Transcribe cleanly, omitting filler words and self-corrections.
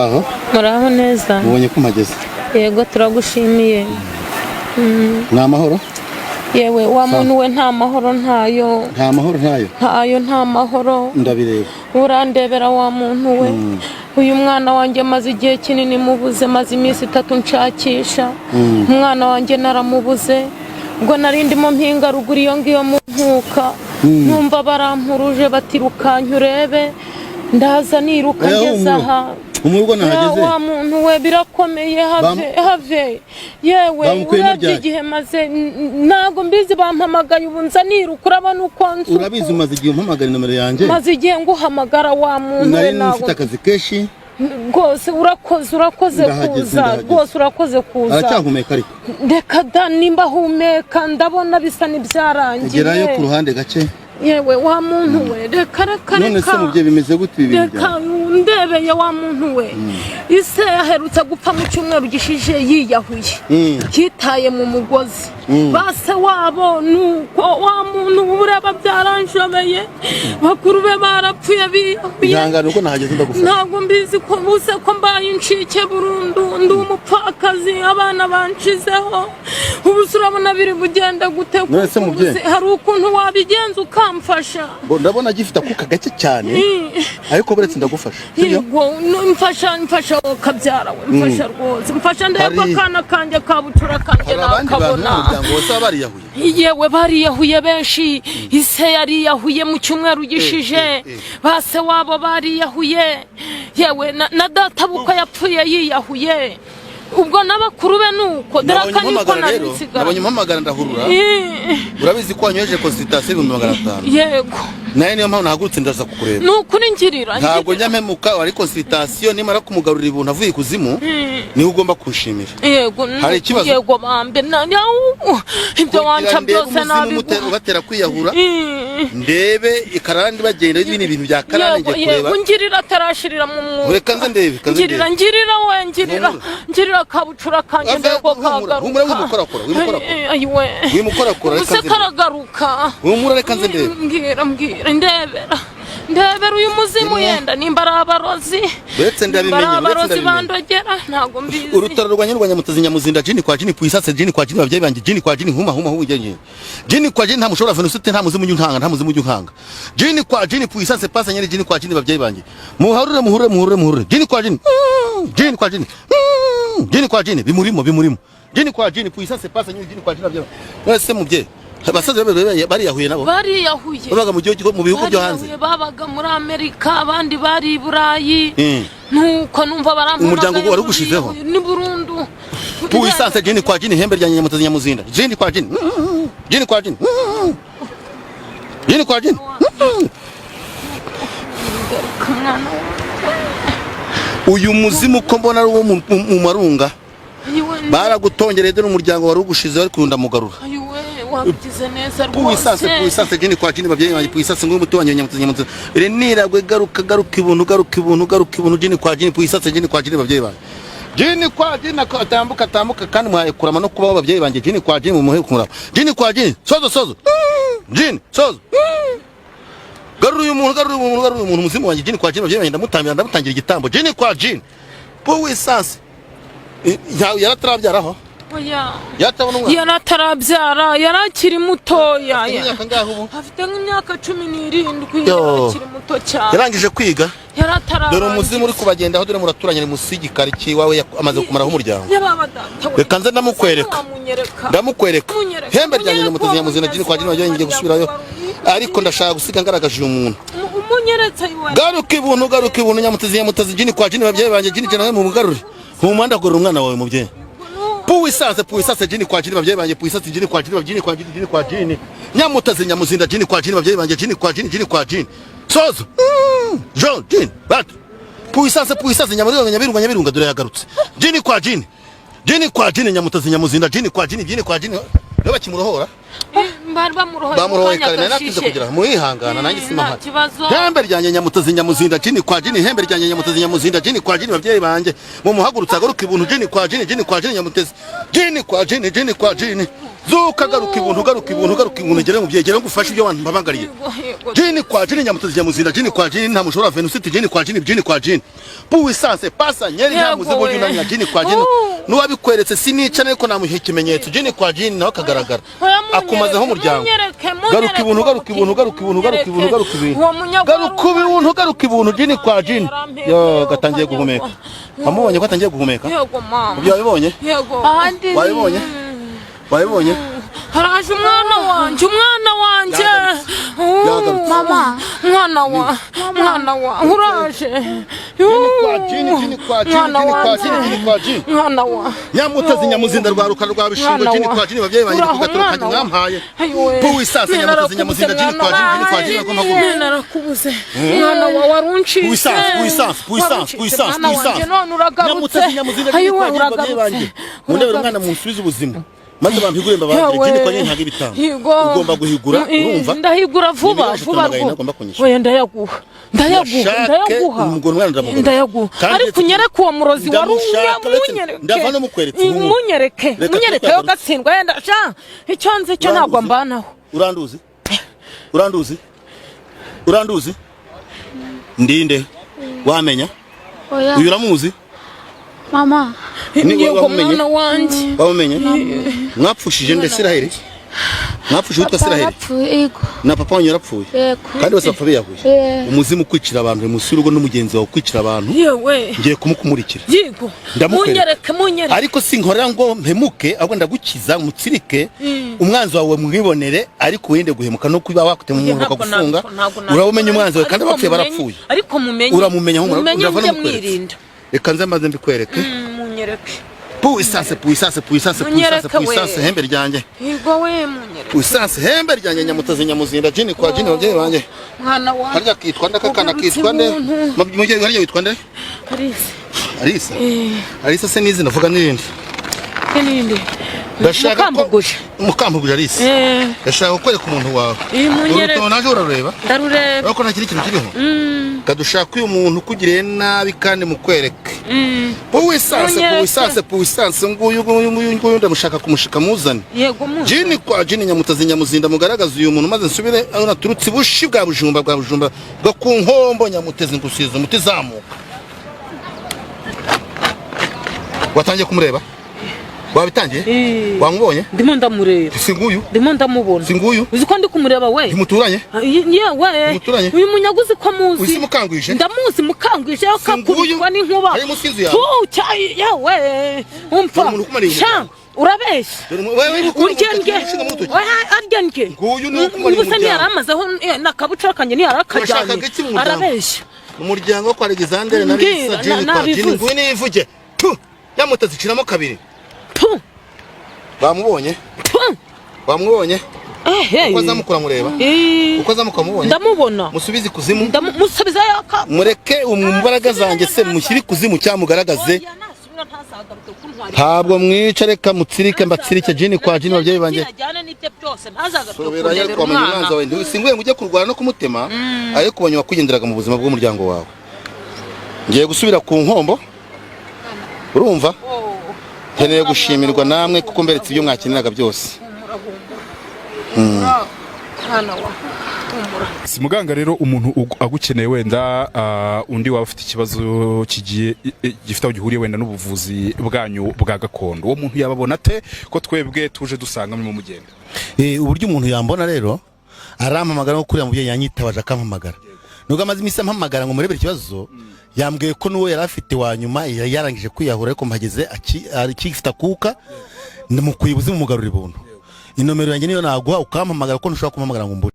muraho muraho neza mubonye ko mpageze yego turagushimiye ni amahoro yewe wa muntu we nta mahoro ntayo nta mahoro ndabireba urandebera wa muntu we uyu mwana wanjye maze igihe kinini mubuze maze iminsi 3 nshakisha umwana wanjye naramubuze ubwo narindimo mpinga ruguru iyo ngiyo mu nkuka numva barampuruje batirukanye urebe ndaza niruka ngeze aha umurwa nahageze wa muntu we birakomeye have yewe urabye igihe maze nago mbizi bampamagaye ubu nza niruka urabona uko nzu urabizi umaze igihe umpamagara nomero yanjye maze igihe nguhamagara wa muntu we nago ufite akazi keshi rwose urakoze kuza rwose urakoze kuza aracyahumeka ariko reka da nimba humeka ndabona bisa n'ibyarangiye gerayo ku ruhande gace yewe wa muntu we reka none se mubye bimeze gute ibi reka ndebeye wa muntu we ise yaherutse gupfa mu cyumweru gishije yiyahuye kitaye mu mugozi base wabo nuko wa muntu ureba byaranjobeye bakuru be barapfuye bihangana uko nahageze ndagufasha ntago mbizi ko buse ko mbaye incike burundu ndi umupfakazi abana banshizeho ubu urabona biri bugenda gute hari ukuntu wabigenza ukamfasha ndabona gifite akuka gake cyane ariko buretse ndagufasha yego mfasha kabyara we mfasha rwose mfasha ndeko kana kanje kabutura kanje nakabona yewe bariyahuye benshi ise yariyahuye mu cyumweru gishije base wabo bariyahuye yewe na data buko yapfuye yiyahuye ubwo n'abakuru be nuko daraka niko nabisigara nabonye mpamagara ndahurura urabizi ko wanyoheje consultation 1500 yego naye niyo mpamvu nahagurutse ndaza kukureba nukuri ngirira ntabwo nyampemuka wari consultation nimara kumugarurira ibuntu avuye kuzimu ni ugomba kushimira yego hari ikibazo yego bambe ibyo wanca byose nabi ubatera kwiyahura ndebe ikarandi bagenda ibintu ibintu bya karande ngiye kureba yego ngirira atarashirira mu mwuka reka nze ndebe ngirira kabucura kanje ndeko kagaruka wimukorakora reka nze karagaruka reka nze ndebe ndebera uyu muzimu yenda nimba ari abarozi uretse ndabimenye bandogera ntago mbizi urutaro rwa nyarwanya mutazi nyamuzinda jini kwa jini puisase jini kwa jini abavyeyi banje jini kwa jini huma hujye jini kwa jini nta mushobora venusite nta muzimu nta muzimu nkanga jini kwa jini puisase pasa nyene jini kwa jini abavyeyi banje muharure jini kwa jini jini kwa jini bimurimo jini kwa jini puisase pasa nyene jini kwa jini abavyeyi nose muvye abasaza bariyahuye nabo babaga mu gihugu mu bihugu byo hanze babaga muri Amerika abandi bari i Burayi nuko numva barampamagaye umuryango wari ugushizeho ni Burundu puissance jini kwa jini hembe rya nyamutazi nyamuzinda jini kwa jini uyu muzimu ko mbona ari wo mu marunga baragutongereye dore umuryango wari ugushizeho ari kurunda mugarura wabigize neza rwose puissance jini kwa jini babyeyi banje puissance ngo umuti wanyu nyamutazi ire niragwe garuka ibuntu jini kwa jini puissance jini kwa jini babyeyi banje jini kwa jini atambuka kandi mwaye kurama no kubaho babyeyi banje jini kwa jini mumuhe kumura jini kwa jini sozo jini sozo garuye umuntu muzimu wanjye jini kwa jini babyeyi banje ndamutangira igitambo jini kwa jini puissance yaratarabyaraho yaratarabyara yarakiri mutoya afite nk'imyaka 17 yarakiri muto cyane yarangije kwiga dore umuzimu uri kubagendaho dore muraturanye musigikari kiwawe amaze kumaraho umuryango reka nze ndamukwereka hembe ryanjye nyamutazi nyamuzina jini kwa jini wajye ngiye gusubirayo ariko ndashaka gusiga ngaragaje umuntu garuka ibuntu nyamutazi jini kwa jini babyeyi banje jini cyane mu mugarure humanda gore umwana wawe mubyeyi puissance jini kwa jini babyeyi banje puissance jini kwa jini nyamutazi nyamuzinda jini kwa jini babyeyi banje jini kwa jini sozo Jean jini bat puissance nyabirunga dore yagarutse jini kwa jini nyamutazi nyamuzinda jini kwa jini yo bakimurohora bamurohoye kare natinze kugira muhangana nanjye simahari hembe ryanjye nyamutazi nyamuzinda jini kwa jini hembe ryanjye nyamutazi nyamuzinda jini kwa jini babyeyi banje mu muhagurutsa garuka ibuntu jini kwa jini nyamutazi jini kwa jini zuka garuka ibuntu ngere mu byegera ngufasha ibyo abantu babangariye jini kwa jini nyamutezi nyamuzinda jini kwa jini nta mushobora venusiti jini kwa jini puissance pasa nyeri nyamuzi bo jina jini kwa jini nuwabikweretse sinica ariko namuhe ikimenyetso jini kwa jini naho kagaragara akumazeho umuryango garuka ibuntu jini kwa jini yo gatangiye guhumeka amubonye ko atangiye guhumeka ubyo wabibonye haraje umwana wanje mwana wa uraje mwana wa nyamutezi nyamuzinda rwaruka rwa bishingo jini kwa jini bavyeyi banje kugaturukanye mwampaye puissance nyamutezi nyamuzinda jini kwa jini ko maguru narakubuze mwana wa warunci puissance nyamutezi nyamuzinda jini kwa jini bavyeyi banje mundebera umwana munsubiza ubuzima maze bampigure mbabanje jini kwa jini ntaga ibitanga ugomba guhigura urumva ndahigura vuba oya ndayaguha ariko unyereke uwo murozi munyereke yo gatsindwa yenda sha icyo nzi cyo ntabwo mbanaho uranduzi ndinde wamenya uyu uramuzi mama ni mwana wanje wamenye mwapfushije nde Isiraheli mwapfushije witwa Isiraheli na papa wanyu yarapfuye kandi bose bapfa biyahuye umuzimu kwicira abantu musurugo n'umugenzi wawe kwicira abantu yewe ngiye kumukumurikira yego munyereke ariko sinkorera ngo mpemuke ahubwo ndagukiza mutsirike umwanzi wawe mwibonere ariko wende guhemuka no kuba wakute mu muntu akagufunga urabumenya umwanzi wawe kandi bapfuye barapfuye ariko mumenye uramumenya uravana mukwirinda reka nze maze mbikwereke munyereke puissance hembe ryanjye yego we munyereke puissance hembe ryanjye nyamutezi nyamuzinda jini kwa jini bavyeyi banje mwana wa harya kitwa ndakakana kitwa nde mubyeyi harya witwa nde Arisa se nizi navuga nirindi ndashaka mukambuguje Arisa ndashaka kwereka umuntu wawe urutono naje urareba ndarureba ariko nta kintu kiriho kadushaka uyu muntu kugiriye nabi kandi mukwereke puissance nguyu ndamushaka kumushika muzane jini kwa jini nyamutezi nyamuzinda mugaragaza uyu muntu maze nsubire aho naturutse bushi bwa bujumba bwo ku nkombo nyamutezi ngusiza umuti zamuka watangiye kumureba wabitangiye wamubonye ndimo ndamureba singuyu ndimo ndamubona singuyu uzi ko ndi kumureba we muturanye yewe uyu munyaguzi ko muzi uzi mukangwije ndamuzi mukangwije akakubwa n'inkuba ari musinzu yawe yewe umfa sha urabeshya uryenge nguyu ni ukumara ubusa ntiyaramazeho nakabucara kanje ntiyarakajyanye arabeshya umuryango wo kwa Alexander na Lisa jini kwa jini nguyu nivuge nyamutezi ciramo kabiri bamubonye uko azamukura mureba uko azamuka mubonye ndamubona musubize kuzimu musubiza yaka mureke umubaraga zanjye se mushyiri kuzimu cyamugaragaze ntabwo mwica reka mutsirike mbatsirike jini kwa jini bavyeyi banje singuye ngo ujye kurwana no kumutema ariko ubonye wakugenderaga mu buzima bw'umuryango wawe ngiye gusubira ku nkombo urumva nkeneye gushimirwa namwe kuko mberetse ibyo mwakeneraga byose si muganga rero umuntu agukeneye wenda undi waba ufite ikibazo kigiye gifite aho gihuriye wenda n'ubuvuzi bwanyu bwa gakondo uwo muntu yababona ate ko twebwe tuje dusanga mu mugenda uburyo umuntu yambona rero arampamagara nko kuriya mubyeyi yanyitabaje akampamagara nubwo amaze iminsi ampamagara ngo murebere ikibazo yambwiye ko n'uwo yari afite wa nyuma yarangije kwiyahura ariko mpageze akifite akuka ndamukwiye ubuzima umugarura ibuntu inomero yanjye niyo naguha ukampamagara ko ntushobora kumpamagara ngo mbure